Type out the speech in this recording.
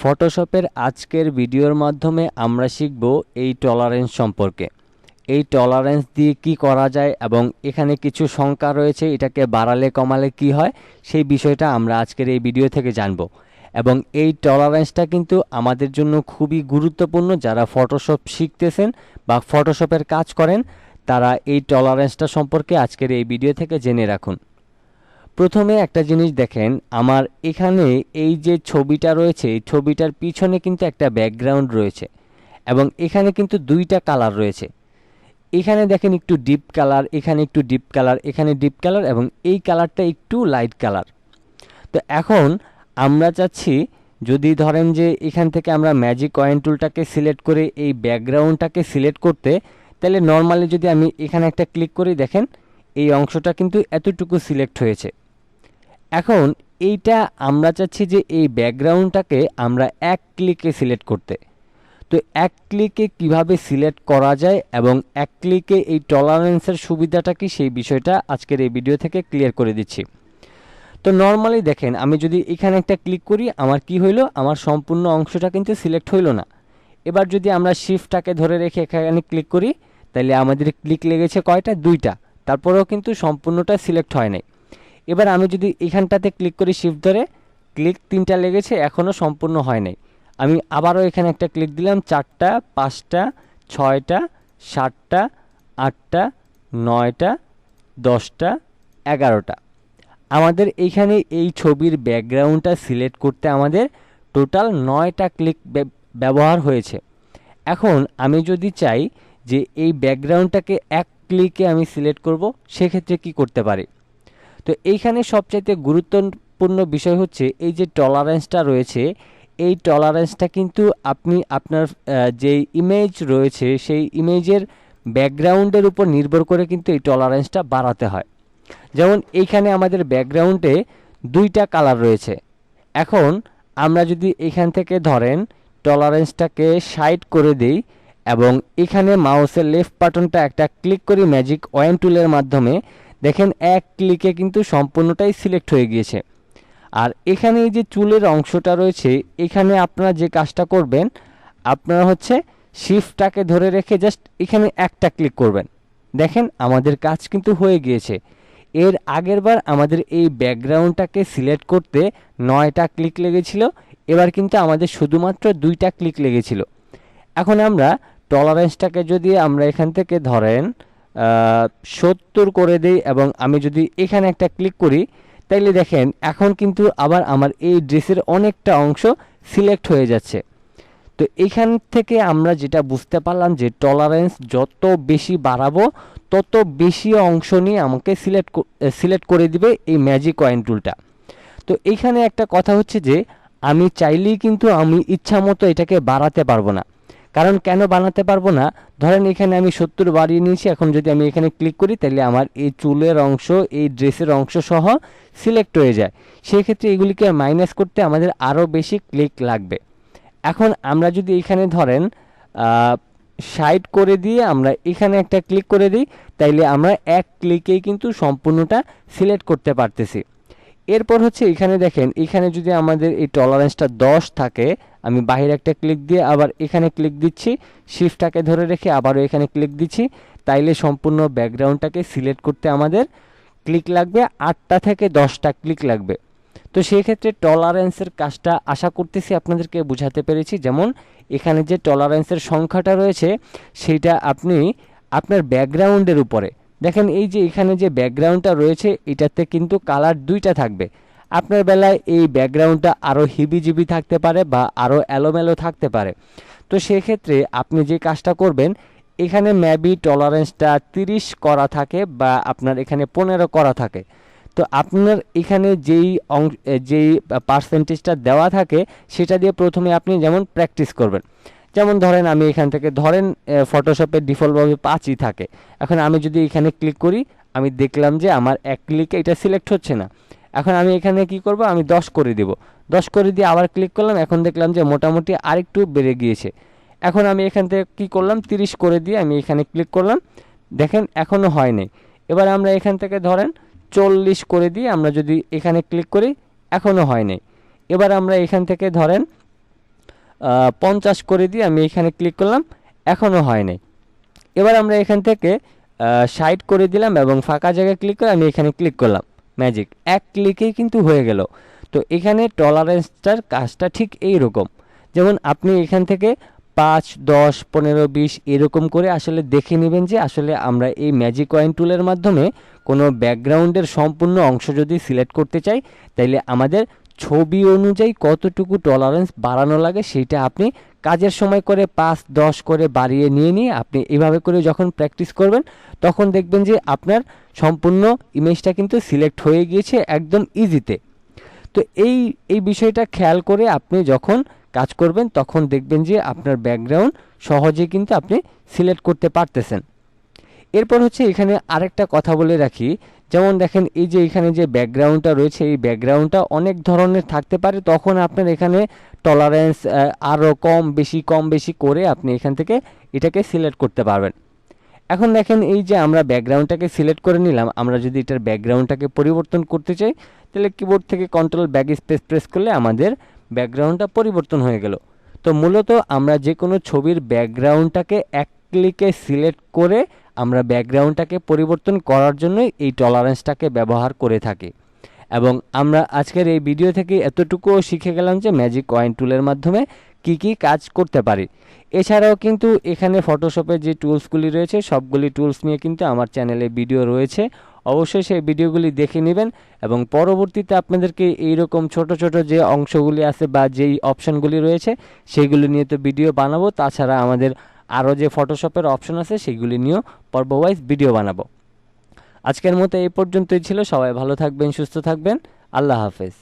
ফটোশপের আজকের ভিডিওর মাধ্যমে আমরা শিখব এই টলারেন্স সম্পর্কে। এই টলারেন্স দিয়ে কি করা যায় এবং এখানে কিছু সংখ্যা রয়েছে, এটাকে বাড়ালে কমালে কি হয় সেই বিষয়টা আমরা আজকের এই ভিডিও থেকে জানব। এবং এই টলারেন্সটা কিন্তু আমাদের জন্য খুবই গুরুত্বপূর্ণ। যারা ফটোশপ শিখতেছেন বা ফটোশপের কাজ করেন তারা এই টলারেন্সটা সম্পর্কে আজকের এই ভিডিও থেকে জেনে রাখুন। প্রথমে একটা জিনিস দেখেন, আমার এখানে এই যে ছবিটা রয়েছে এই ছবিটার পিছনে কিন্তু একটা ব্যাকগ্রাউন্ড রয়েছে এবং এখানে কিন্তু দুইটা কালার রয়েছে। এখানে দেখেন একটু ডিপ কালার, এখানে একটু ডিপ কালার, এখানে ডিপ কালার এবং এই কালারটা একটু লাইট কালার। তো এখন আমরা চাচ্ছি যদি ধরেন যে এখান থেকে আমরা ম্যাজিক কয়েন টুলটাকে সিলেক্ট করে এই ব্যাকগ্রাউন্ডটাকে সিলেক্ট করতে, তাহলে নর্মালি যদি আমি এখানে একটা ক্লিক করি দেখেন এই অংশটা কিন্তু এতটুকু সিলেক্ট হয়েছে। এখন এইটা আমরা চাচ্ছি যে এই ব্যাকগ্রাউন্ডটাকে আমরা এক ক্লিকে সিলেক্ট করতে। তো এক ক্লিকে কিভাবে সিলেক্ট করা যায় এবং এক ক্লিকে এই টলারেন্সের সুবিধাটা কি সেই বিষয়টা আজকের এই ভিডিও থেকে ক্লিয়ার করে দিচ্ছি। তো নর্মালি দেখেন আমি যদি এখানে একটা ক্লিক করি আমার কি হইলো, আমার সম্পূর্ণ অংশটা কিন্তু সিলেক্ট হইলো না। এবার যদি আমরা শিফটটাকে ধরে রেখে এখানে ক্লিক করি তাহলে আমাদের ক্লিক লেগেছে কয়টা? দুইটা, তারপরেও কিন্তু সম্পূর্ণটা সিলেক্ট হয় নাই। এবার আমি যদি এখানটাতে ক্লিক করি শিফট ধরে, ক্লিক তিনটা লেগেছে, এখনও সম্পূর্ণ হয় নাই। আমি আবারও এখানে একটা ক্লিক দিলাম, 4টা 5টা 6টা 7টা 8টা 9টা 10টা 11টা। আমাদের এইখানে এই ছবির ব্যাকগ্রাউন্ডটা সিলেক্ট করতে আমাদের টোটাল 9টা ক্লিক ব্যবহার হয়েছে। এখন আমি যদি চাই যে এই ব্যাকগ্রাউন্ডটাকে এক ক্লিকে আমি সিলেক্ট করব, সেক্ষেত্রে কি করতে পারি? তো এইখানে সবচাইতে গুরুত্বপূর্ণ বিষয় হচ্ছে এই যে টলারেন্সটা রয়েছে, এই টলারেন্সটা কিন্তু আপনি আপনার যে ইমেজ রয়েছে সেই ইমেজের ব্যাকগ্রাউন্ডের উপর নির্ভর করে কিন্তু এই টলারেন্সটা বাড়াতে হয়। যেমন এইখানে আমাদের ব্যাকগ্রাউন্ডে দুইটা কালার রয়েছে। এখন আমরা যদি এখান থেকে ধরেন টলারেন্সটাকে 60 করে দেই এবং এখানে মাউসের লেফট বাটনটা একটা ক্লিক করি ম্যাজিক ওয়ান টুলের মাধ্যমে, দেখেন এক ক্লিকে কিন্তু সম্পূর্ণটাই সিলেক্ট হয়ে গিয়েছে। আর এখানে এই যে চুলের অংশটা রয়েছে, এখানে আপনারা যে কাজটা করবেন, আপনারা হচ্ছে শিফটটাকে ধরে রেখে জাস্ট এখানে একটা ক্লিক করবেন। দেখেন আমাদের কাজ কিন্তু হয়ে গিয়েছে। এর আগের বার আমাদের এই ব্যাকগ্রাউন্ডটাকে সিলেক্ট করতে 9টা ক্লিক লেগেছিল, এবার কিন্তু আমাদের শুধুমাত্র 2টা ক্লিক লেগেছিল। এখন আমরা টলারেন্সটাকে যদি আমরা এখান থেকে ধরেন 70 করে দেই এবং আমি যদি এখানে একটা ক্লিক করি তাইলে দেখেন এখন কিন্তু আবার আমার এই ড্রেসের অনেকটা অংশ সিলেক্ট হয়ে যাচ্ছে। তো এখান থেকে আমরা যেটা বুঝতে পারলাম যে টলারেন্স যত বেশি বাড়াবো তত বেশি অংশ নিয়ে আমাকে সিলেক্ট করে দিবে এই ম্যাজিক কয়েন টুলটা। তো এইখানে একটা কথা হচ্ছে যে আমি চাইলেই কিন্তু আমি ইচ্ছা মতো এটাকে বাড়াতে পারবো না। কারণ কেন বানাতে পারবো না? ধরেন এখানে আমি 70 বাড়িয়ে নিয়েছি, এখন যদি আমি এখানে ক্লিক করি তাহলে আমার এই চুলের অংশ এই ড্রেসের অংশ সহ সিলেক্ট হয়ে যায়। সেই ক্ষেত্রে এগুলিকে মাইনাস করতে আমাদের আরও বেশি ক্লিক লাগবে। এখন আমরা যদি এখানে ধরেন 60 করে দিয়ে আমরা এখানে একটা ক্লিক করে দিই তাইলে আমরা এক ক্লিকেই কিন্তু সম্পূর্ণটা সিলেক্ট করতে পারতেছি। এরপর হচ্ছে এখানে দেখেন, এখানে যদি আমাদের এই টলারেন্সটা 10 থাকে, আমি বাইরে একটা ক্লিক দিয়ে আবার এখানে ক্লিক দিচ্ছি, শিফটটাকে ধরে রেখে আবারও এখানে ক্লিক দিচ্ছি, তাইলে সম্পূর্ণ ব্যাকগ্রাউন্ডটাকে সিলেক্ট করতে আমাদের ক্লিক লাগবে 8টা থেকে 10টা ক্লিক লাগবে। তো সেই ক্ষেত্রে টলারেন্সের কাজটা আশা করতেছি আপনাদেরকে বোঝাতে পেরেছি। যেমন এখানে যে টলারেন্সের সংখ্যাটা রয়েছে সেইটা আপনি আপনার ব্যাকগ্রাউন্ডের উপরে দেখেন, এই যে এখানে যে ব্যাকগ্রাউন্ডটা রয়েছে এটাতে কিন্তু কালার 2টা থাকবে। আপনার বেলায় এই ব্যাকগ্রাউন্ডটা আরও হিবিজিবি থাকতে পারে বা আরও এলোমেলো থাকতে পারে। তো সেক্ষেত্রে আপনি যে কাজটা করবেন, এখানে মেবি টলারেন্সটা 30 করা থাকে বা আপনার এখানে 15 করা থাকে। তো আপনার এখানে যেই পার্সেন্টেজটা দেওয়া থাকে সেটা দিয়ে প্রথমে আপনি যেমন প্র্যাকটিস করবেন। যেমন ধরেন আমি এখান থেকে ধরেন ফটোশপের ডিফল্টভাবে 5ই থাকে। এখন আমি যদি এখানে ক্লিক করি আমি দেখলাম যে আমার এক ক্লিকে এটা সিলেক্ট হচ্ছে না। এখন আমি এখানে কি করব, আমি 10 করে দেব। 10 করে দিয়ে আবার ক্লিক করলাম, এখন দেখলাম যে মোটামুটি আরেকটু বেড়ে গিয়েছে। এখন আমি এখান থেকে কি করলাম, 30 করে দিয়ে আমি এখানে ক্লিক করলাম, দেখেন এখনও হয় নাই। এবার আমরা এখান থেকে ধরেন 40 করে দিয়ে আমরা যদি এখানে ক্লিক করি এখনও হয় নাই। এবার আমরা এখান থেকে ধরেন 50 করে দিয়ে আমি এখানে ক্লিক করলাম, এখনও হয় নাই। এবার আমরা এখান থেকে 60 করে দিলাম এবং ফাঁকা জায়গায় ক্লিক করে আমি এখানে ক্লিক করলাম, ম্যাজিক, এক ক্লিকেই কিন্তু হয়ে গেল। তো এখানে টলারেন্সটার কাজটা ঠিক এই রকম। যেমন আপনি এখান থেকে 5, 10, 15, 20 এরকম করে আসলে দেখে নেবেন যে আসলে আমরা এই ম্যাজিক কয়েন টুলের মাধ্যমে কোনো ব্যাকগ্রাউন্ডের সম্পূর্ণ অংশ যদি সিলেক্ট করতে চাই, তাইলে আমাদের ছবি অনুযায়ী কতটুকু টলারেন্স বাড়ানো লাগে সেইটা আপনি কাজের সময় করে 5, 10 করে বাড়িয়ে নিয়ে আপনি এভাবে করে যখন প্র্যাকটিস করবেন, তখন দেখবেন যে আপনার সম্পূর্ণ ইমেজটা কিন্তু সিলেক্ট হয়ে গিয়েছে একদম ইজিতে। তো এই বিষয়টা খেয়াল করে আপনি যখন কাজ করবেন, তখন দেখবেন যে আপনার ব্যাকগ্রাউন্ড সহজে কিন্তু আপনি সিলেক্ট করতে পারতেছেন। এরপর হচ্ছে এখানে আরেকটা কথা বলে রাখি, যেমন দেখেন এই যে এখানে যে ব্যাকগ্রাউন্ডটা রয়েছে, এই ব্যাকগ্রাউন্ডটা অনেক ধরনের থাকতে পারে, তখন আপনার এখানে টলারেন্স আরও কম বেশি করে আপনি এখান থেকে এটাকে সিলেক্ট করতে পারবেন। এখন দেখেন এই যে আমরা ব্যাকগ্রাউন্ডটাকে সিলেক্ট করে নিলাম, আমরা যদি এটার ব্যাকগ্রাউন্ডটাকে পরিবর্তন করতে চাই, তাহলে কিবোর্ড থেকে কন্ট্রোল ব্যাক স্পেস প্রেস করলে আমাদের ব্যাকগ্রাউন্ডটা পরিবর্তন হয়ে গেল। তো মূলত আমরা যে কোনো ছবির ব্যাকগ্রাউন্ডটাকে এক ক্লিকে সিলেক্ট করে আমরা ব্যাকগ্রাউন্ডটাকে পরিবর্তন করার জন্যই এই টলারেন্সটাকে ব্যবহার করে থাকি। এবং আমরা আজকের এই ভিডিও থেকে এতটুকুও শিখে গেলাম যে ম্যাজিক কয়েন টুলের মাধ্যমে কি কাজ করতে পারি। এছাড়াও কিন্তু এখানে ফটোশপের যে টুলসগুলি রয়েছে, সবগুলি টুলস নিয়ে কিন্তু আমার চ্যানেলে ভিডিও রয়েছে, অবশ্যই সেই ভিডিওগুলি দেখে নেবেন। এবং পরবর্তীতে আপনাদেরকে এইরকম ছোট যে অংশগুলি আছে বা যেই অপশানগুলি রয়েছে সেইগুলি নিয়ে তো ভিডিও বানাবো। তাছাড়া আমাদের আরও যে ফটোশপের অপশন আছে সেগুলি নিয়েও পর্বওয়াইজ ভিডিও বানাবো। আজকের মতো এই পর্যন্তই ছিল। সবাই ভালো থাকবেন, সুস্থ থাকবেন। আল্লাহ হাফেজ।